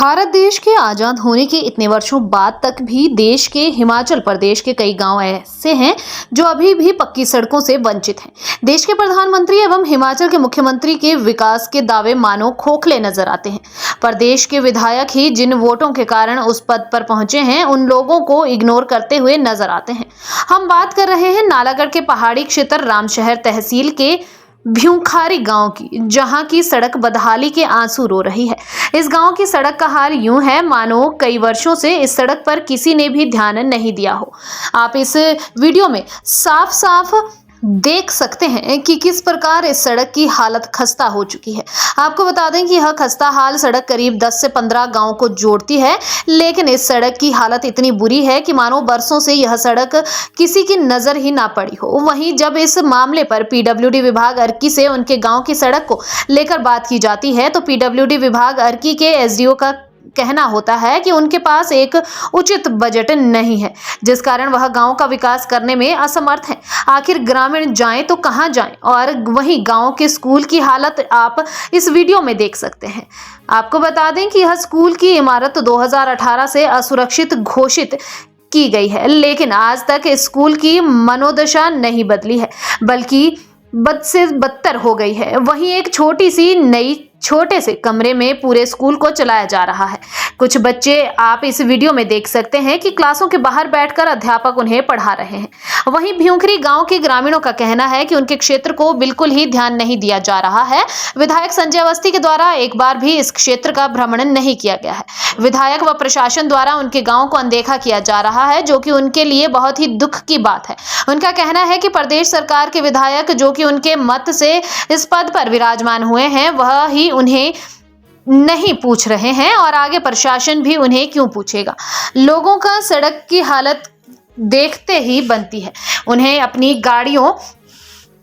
भारत देश के आजाद होने के इतने वर्षों बाद तक भी देश के हिमाचल प्रदेश के कई गांव ऐसे हैं जो अभी भी पक्की सड़कों से वंचित हैं। देश के प्रधानमंत्री एवं हिमाचल के मुख्यमंत्री के विकास के दावे मानो खोखले नजर आते हैं। प्रदेश के विधायक ही जिन वोटों के कारण उस पद पर पहुंचे हैं, उन लोगों को इग्नोर करते हुए नजर आते हैं। हम बात कर रहे हैं नालागढ़ के पहाड़ी क्षेत्र रामशहर तहसील के भ्यूंखारी गांव की, जहां की सड़क बदहाली के आंसू रो रही है। इस गांव की सड़क का हाल यूं है मानो कई वर्षों से इस सड़क पर किसी ने भी ध्यान नहीं दिया हो। आप इस वीडियो में साफ साफ देख सकते हैं कि किस प्रकार इस सड़क की हालत खस्ता हो चुकी है। आपको बता दें कि यह खस्ता हाल सड़क करीब 10 से 15 गांवों को जोड़ती है, लेकिन इस सड़क की हालत इतनी बुरी है कि मानो बरसों से यह सड़क किसी की नजर ही ना पड़ी हो। वहीं जब इस मामले पर पीडब्ल्यूडी विभाग अर्की से उनके गांव की सड़क को लेकर बात की जाती है तो पीडब्ल्यूडी विभाग अर्की के एसडीओ का कहना होता है कि उनके पास एक उचित बजट नहीं है, जिस कारण वह गांव का विकास करने में असमर्थ हैं। आखिर ग्रामीण जाएं तो कहां जाएं? और वहीं गांव के स्कूल की हालत आप इस वीडियो में देख सकते हैं। आपको बता दें कि यह स्कूल की इमारत 2018 से असुरक्षित घोषित की गई है, लेकिन आज तक स्कूल की मनोदशा नहीं बदली है, बल्कि बद से बदतर हो गई है। वहीं एक छोटी सी नई छोटे से कमरे में पूरे स्कूल को चलाया जा रहा है। कुछ बच्चे आप इस वीडियो में देख सकते हैं कि क्लासों के बाहर बैठकर अध्यापक उन्हें पढ़ा रहे हैं। वहीं भ्यूंखरी गांव के ग्रामीणों का कहना है कि उनके क्षेत्र को बिल्कुल ही ध्यान नहीं दिया जा रहा है। विधायक संजय अवस्थी के द्वारा एक बार भी इस क्षेत्र का भ्रमण नहीं किया गया है। विधायक व प्रशासन द्वारा उनके गाँव को अनदेखा किया जा रहा है, जो कि उनके लिए बहुत ही दुख की बात है। उनका कहना है कि प्रदेश सरकार के विधायक जो कि उनके मत से इस पद पर विराजमान हुए हैं, वह ही उन्हें नहीं पूछ रहे हैं और आगे प्रशासन भी उन्हें क्यों पूछेगा। लोगों का सड़क की हालत देखते ही बनती है। उन्हें अपनी गाड़ियों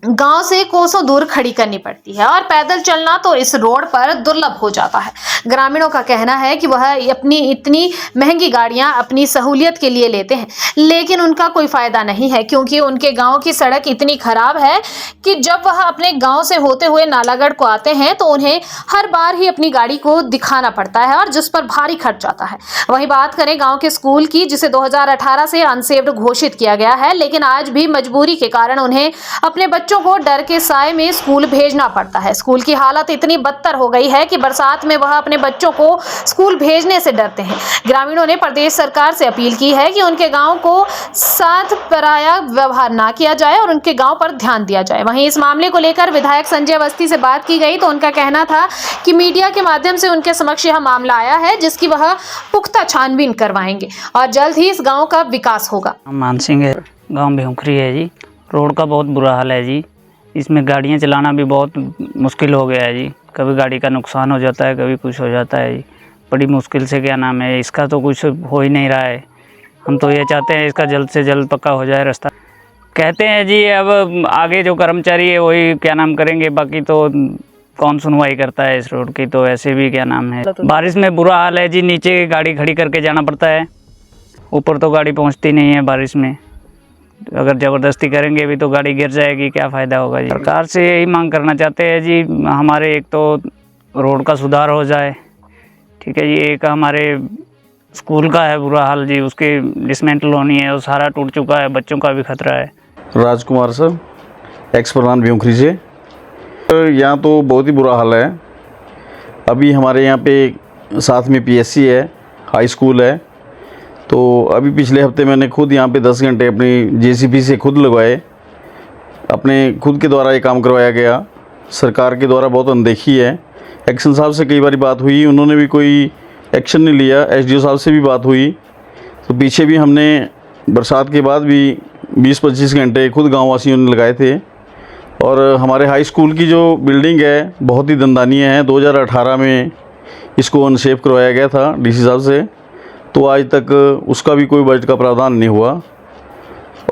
गांव से कोसों दूर खड़ी करनी पड़ती है और पैदल चलना तो इस रोड पर दुर्लभ हो जाता है। ग्रामीणों का कहना है कि वह अपनी इतनी महंगी गाड़ियां अपनी सहूलियत के लिए लेते हैं, लेकिन उनका कोई फायदा नहीं है, क्योंकि उनके गांव की सड़क इतनी खराब है कि जब वह अपने गांव से होते हुए नालागढ़ को आते हैं तो उन्हें हर बार ही अपनी गाड़ी को दिखाना पड़ता है और जिस पर भारी खर्च आता है। वहीं बात करें गाँव के स्कूल की, जिसे 2018 से अनसेव्ड घोषित किया गया है, लेकिन आज भी मजबूरी के कारण उन्हें अपने बच्चों को डर के साए में स्कूल भेजना पड़ता है। स्कूल की हालत इतनी बदतर हो गई है कि बरसात में वह अपने बच्चों को स्कूल भेजने से डरते हैं। ग्रामीणों ने प्रदेश सरकार से अपील की है कि उनके गांव को साथ पराया व्यवहार ना किया जाए और उनके गांव पर ध्यान दिया जाए। वहीं इस मामले को लेकर विधायक संजय अवस्थी से बात की गई तो उनका कहना था कि मीडिया के माध्यम से उनके समक्ष यह मामला आया है, जिसकी वह पुख्ता छानबीन करवाएंगे और जल्द ही इस गाँव का विकास होगा। मान सिंह है, गाँव भ्यूंखरी है जी। रोड का बहुत बुरा हाल है जी। इसमें गाड़ियाँ चलाना भी बहुत मुश्किल हो गया है जी। कभी गाड़ी का नुकसान हो जाता है, कभी कुछ हो जाता है जी। बड़ी मुश्किल से क्या नाम है, इसका तो कुछ हो ही नहीं रहा है। हम तो ये चाहते हैं इसका जल्द से जल्द पक्का हो जाए रास्ता। कहते हैं जी अब आगे जो कर्मचारी है वही क्या नाम करेंगे, बाकी तो कौन सुनवाई करता है इस रोड की। तो ऐसे भी क्या नाम है, बारिश में बुरा हाल है जी। नीचे गाड़ी खड़ी करके जाना पड़ता है, ऊपर तो गाड़ी पहुँचती नहीं है बारिश में। अगर ज़बरदस्ती करेंगे भी तो गाड़ी गिर जाएगी, क्या फ़ायदा होगा जी। सरकार से यही मांग करना चाहते हैं जी, हमारे एक तो रोड का सुधार हो जाए, ठीक है जी। एक हमारे स्कूल का है बुरा हाल जी, उसकी डिसमेंटल होनी है, वो सारा टूट चुका है, बच्चों का भी खतरा है। राजकुमार सर, एक्स प्रधान भ्यूंखरी से। यहाँ तो बहुत ही बुरा हाल है। अभी हमारे यहाँ पे साथ में पीएससी है, हाई स्कूल है। तो अभी पिछले हफ्ते मैंने खुद यहाँ पे 10 घंटे अपनी जेसीबी से खुद लगवाए, अपने खुद के द्वारा ये काम करवाया गया। सरकार के द्वारा बहुत अनदेखी है। एक्शन साहब से कई बार बात हुई, उन्होंने भी कोई एक्शन नहीं लिया। एसडीओ साहब से भी बात हुई, तो पीछे भी हमने बरसात के बाद भी 20-25 घंटे खुद गाँव वासियों ने लगाए थे। और हमारे हाई स्कूल की जो बिल्डिंग है बहुत ही दंदानीय है। 2018 में इसको अनसेफ करवाया गया था डीसी साहब से, तो आज तक उसका भी कोई बजट का प्रावधान नहीं हुआ।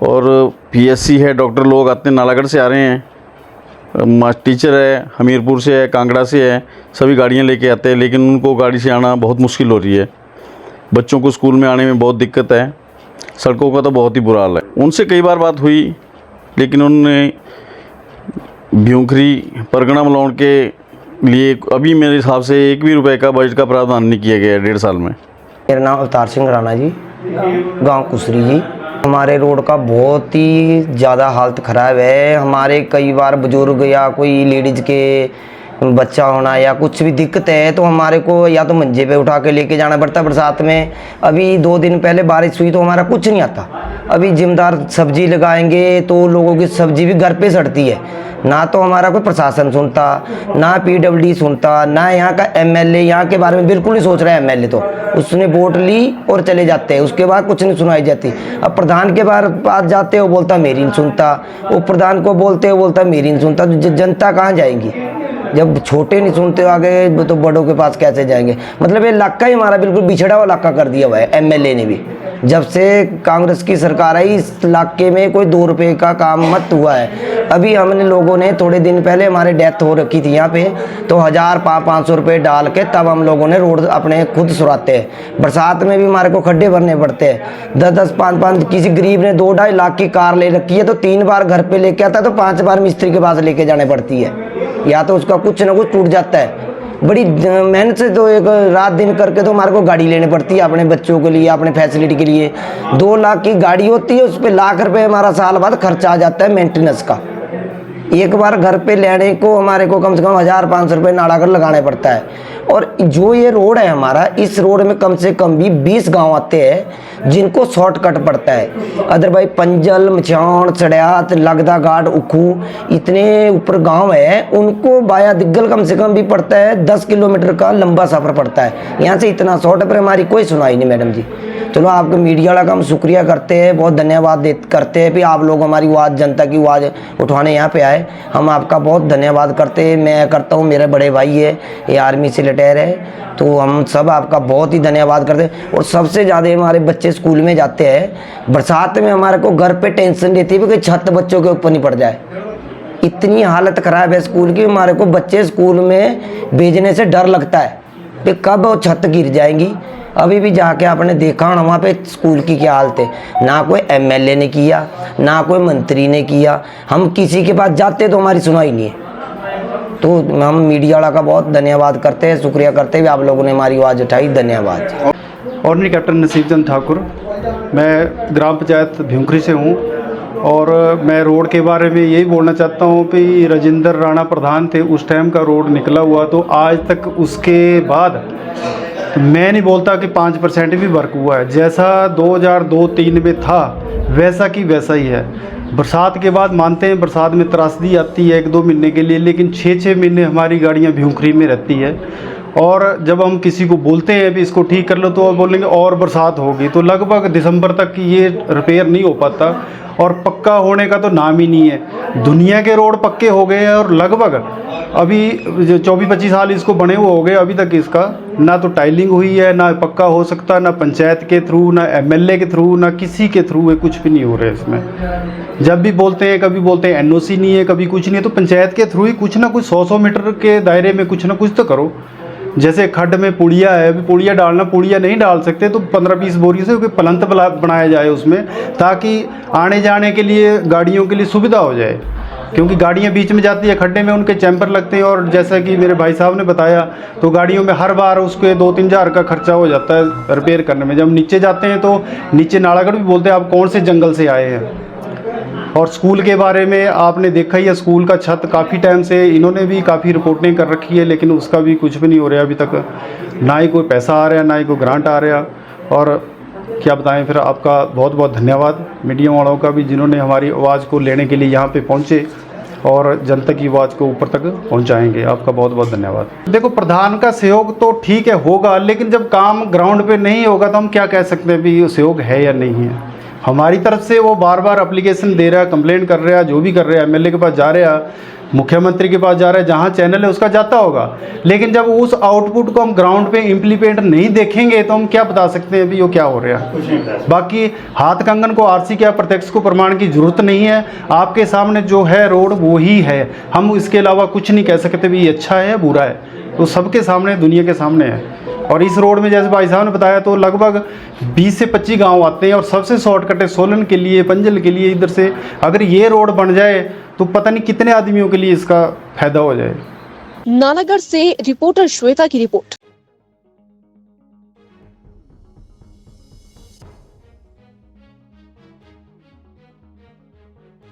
और पीएससी है, डॉक्टर लोग आते हैं, नालागढ़ से आ रहे हैं, टीचर है, हमीरपुर से है, कांगड़ा से है, सभी गाड़ियां लेके आते हैं, लेकिन उनको गाड़ी से आना बहुत मुश्किल हो रही है। बच्चों को स्कूल में आने में बहुत दिक्कत है। सड़कों का तो बहुत ही बुरा हाल है। उनसे कई बार बात हुई, लेकिन उन्होंने भ्यूंखरी परगना मलौन के लिए अभी मेरे हिसाब से 1 भी रुपए का बजट का प्रावधान नहीं किया गया है 1.5 साल में। मेरा नाम अवतार सिंह राणा जी, गांव कुसरी जी। हमारे रोड का बहुत ही ज़्यादा हालत ख़राब है। हमारे कई बार बुजुर्ग या कोई लेडीज़ के बच्चा होना या कुछ भी दिक्कत है तो हमारे को या तो मंजे पे उठा के लेके जाना पड़ता है बरसात में। अभी 2 दिन पहले बारिश हुई तो हमारा कुछ नहीं आता। अभी जिम्मेदार सब्जी लगाएंगे तो लोगों की सब्जी भी घर पे सड़ती है। ना तो हमारा कोई प्रशासन सुनता, ना पीडब्ल्यूडी सुनता, ना यहाँ का एमएलए यहाँ के बारे में बिल्कुल नहीं सोच रहा है। एमएलए तो उसने वोट ली और चले जाते हैं, उसके बाद कुछ नहीं सुनाई जाती। अब प्रधान के पास जाते हो बोलता मेरी नहीं सुनता, वो प्रधान को बोलते हो बोलता मेरी नहीं सुनता। तो जनता कहाँ जाएंगी जब छोटे नहीं सुनते हो आगे तो बड़ों के पास कैसे जाएंगे। मतलब ये इलाका ही हमारा बिल्कुल बिछड़ा हुआ इलाका कर दिया हुआ है एमएलए ने भी। जब से कांग्रेस की सरकार आई इस इलाके में कोई 2 रुपये का काम मत हुआ है। अभी हमने लोगों ने थोड़े दिन पहले हमारे डेथ हो रखी थी यहाँ पे तो 1000-500 रुपये डाल के तब हम लोगों ने रोड अपने खुद सुराते हैं। बरसात में भी हमारे को खड्डे भरने पड़ते हैं। 10-10, 5-5 किसी गरीब ने 2-2.5 लाख की कार ले रखी है तो 3 बार घर पे लेके आता है तो 5 बार मिस्त्री के पास लेके जाने पड़ती है, या तो उसका कुछ ना कुछ टूट जाता है। बड़ी मेहनत से तो एक रात दिन करके तो हमारे को गाड़ी लेनी पड़ती है अपने बच्चों के लिए, अपने फैसिलिटी के लिए। 2 लाख की गाड़ी होती है, उस पर लाख रुपए हमारा साल बाद खर्चा आ जाता है मेंटेनेंस का। एक बार घर पे लेने को हमारे को कम से कम 1000-500 रुपये नाड़ा कर लगाने पड़ता है। और जो ये रोड है हमारा, इस रोड में कम से कम भी 20 गांव आते हैं जिनको शॉर्टकट पड़ता है। अदरवाइज पंजल, मछौण, चढ़ियात, लगदा घाट, उखू इतने ऊपर गांव है, उनको बाया दिग्गल कम से कम भी पड़ता है 10 किलोमीटर का लंबा सफ़र पड़ता है। यहाँ से इतना शॉर्ट पर हमारी कोई सुनाई नहीं मैडम जी। चलो आपके मीडिया वाला का हम शुक्रिया करते हैं, बहुत धन्यवाद करते हैं कि आप लोग हमारी आवाज़, जनता की आवाज़ उठाने यहाँ पे आए। हम आपका बहुत धन्यवाद करते हैं। मैं करता हूँ, मेरे बड़े भाई है ये आर्मी से रिटायर है, तो हम सब आपका बहुत ही धन्यवाद करते हैं। और सबसे ज़्यादा हमारे बच्चे स्कूल में जाते हैं, बरसात में हमारे को घर पे टेंशन रहती है कि छत बच्चों के ऊपर नहीं पड़ जाए। इतनी हालत ख़राब है स्कूल की, हमारे को बच्चे स्कूल में भेजने से डर लगता है कि कब वो छत गिर जाएंगी। अभी भी जाके आपने देखा होना वहाँ पे स्कूल की क्या हालत है। ना कोई एमएलए ने किया, ना कोई मंत्री ने किया। हम किसी के पास जाते तो हमारी सुनाई नहीं है। तो हम मीडिया वाला का बहुत धन्यवाद करते हैं, शुक्रिया करते हैं, आप लोगों ने हमारी आवाज़ उठाई, धन्यवाद। ऑर्डिनरी कैप्टन नसीब चंद ठाकुर, मैं ग्राम पंचायत भ्यूंखरी से हूँ और मैं रोड के बारे में यही बोलना चाहता हूँ कि राजेंद्र राणा प्रधान थे, उस टाइम का रोड निकला हुआ तो आज तक उसके बाद मैं नहीं बोलता कि 5% भी वर्क हुआ है। जैसा 2002-03 में था वैसा की वैसा ही है। बरसात के बाद मानते हैं बरसात में त्रासदी आती है 1-2 महीने के लिए, लेकिन 6-6 महीने हमारी गाड़ियाँ भ्यूंखरी में रहती है। और जब हम किसी को बोलते हैं भी इसको ठीक कर लो तो वो बोलेंगे और बरसात होगी, तो लगभग दिसंबर तक ये रिपेयर नहीं हो पाता और पक्का होने का तो नाम ही नहीं है। दुनिया के रोड पक्के हो गए हैं और लगभग अभी 24-25 साल इसको बने हुए हो गए, अभी तक इसका ना तो टाइलिंग हुई है, ना पक्का हो सकता, ना पंचायत के थ्रू, ना एमएलए के थ्रू, ना किसी के थ्रू है, कुछ भी नहीं हो रहा है इसमें। जब भी बोलते हैं, कभी बोलते हैं एनओसी नहीं है, कभी कुछ नहीं है, तो पंचायत के थ्रू ही कुछ ना कुछ 100-100 मीटर के दायरे में कुछ ना कुछ तो करो। जैसे खड्ड में पुड़िया है, अभी पुड़िया डालना, पुड़िया नहीं डाल सकते तो 15-20 बोरी से कोई पलंत बनाया जाए उसमें, ताकि आने जाने के लिए गाड़ियों के लिए सुविधा हो जाए। क्योंकि गाड़ियाँ बीच में जाती है खड्डे में, उनके चैम्पर लगते हैं और जैसा कि मेरे भाई साहब ने बताया तो गाड़ियों में हर बार उसके 2-3 हज़ार का खर्चा हो जाता है रिपेयर करने में। जब नीचे जाते हैं तो नीचे नालागढ़ भी बोलते हैं आप कौन से जंगल से आए हैं। और स्कूल के बारे में आपने देखा ही है, स्कूल का छत काफ़ी टाइम से इन्होंने भी काफ़ी रिपोर्टिंग कर रखी है, लेकिन उसका भी कुछ भी नहीं हो रहा अभी तक। ना ही कोई पैसा आ रहा, ना ही कोई ग्रांट आ रहा। और क्या बताएं, फिर आपका बहुत बहुत धन्यवाद मीडिया वालों का भी, जिन्होंने हमारी आवाज़ को लेने के लिए यहाँ पे पहुँचे और जनता की आवाज़ को ऊपर तक पहुँचाएंगे। आपका बहुत बहुत धन्यवाद। देखो, प्रधान का सहयोग तो ठीक है होगा, लेकिन जब काम ग्राउंड पे नहीं होगा तो हम क्या कह सकते हैं भी सहयोग है या नहीं है। हमारी तरफ से वो बार बार एप्लीकेशन दे रहा है, कंप्लेंट कर रहा है, जो भी कर रहा है, एमएलए के पास जा रहा है, मुख्यमंत्री के पास जा रहा है, जहाँ चैनल है उसका जाता होगा। लेकिन जब उस आउटपुट को हम ग्राउंड पे इम्प्लीमेंट नहीं देखेंगे तो हम क्या बता सकते हैं भी वो क्या हो रहा है। बाकी हाथ कंगन को आरसी क्या प्रत्यक्ष को प्रमाण की जरूरत नहीं है। आपके सामने जो है रोड वो ही है, हम इसके अलावा कुछ नहीं कह सकते भी ये अच्छा है या बुरा है, तो सबके सामने, दुनिया के सामने है। और इस रोड में जैसे भाई साहब ने बताया तो लगभग 20 से 25 गांव आते हैं और सबसे शॉर्टकट है सोलन के लिए, पंजल के लिए। इधर से अगर ये रोड बन जाए तो पता नहीं कितने आदमियों के लिए इसका फ़ायदा हो जाए। नालागढ़ से रिपोर्टर श्वेता की रिपोर्ट।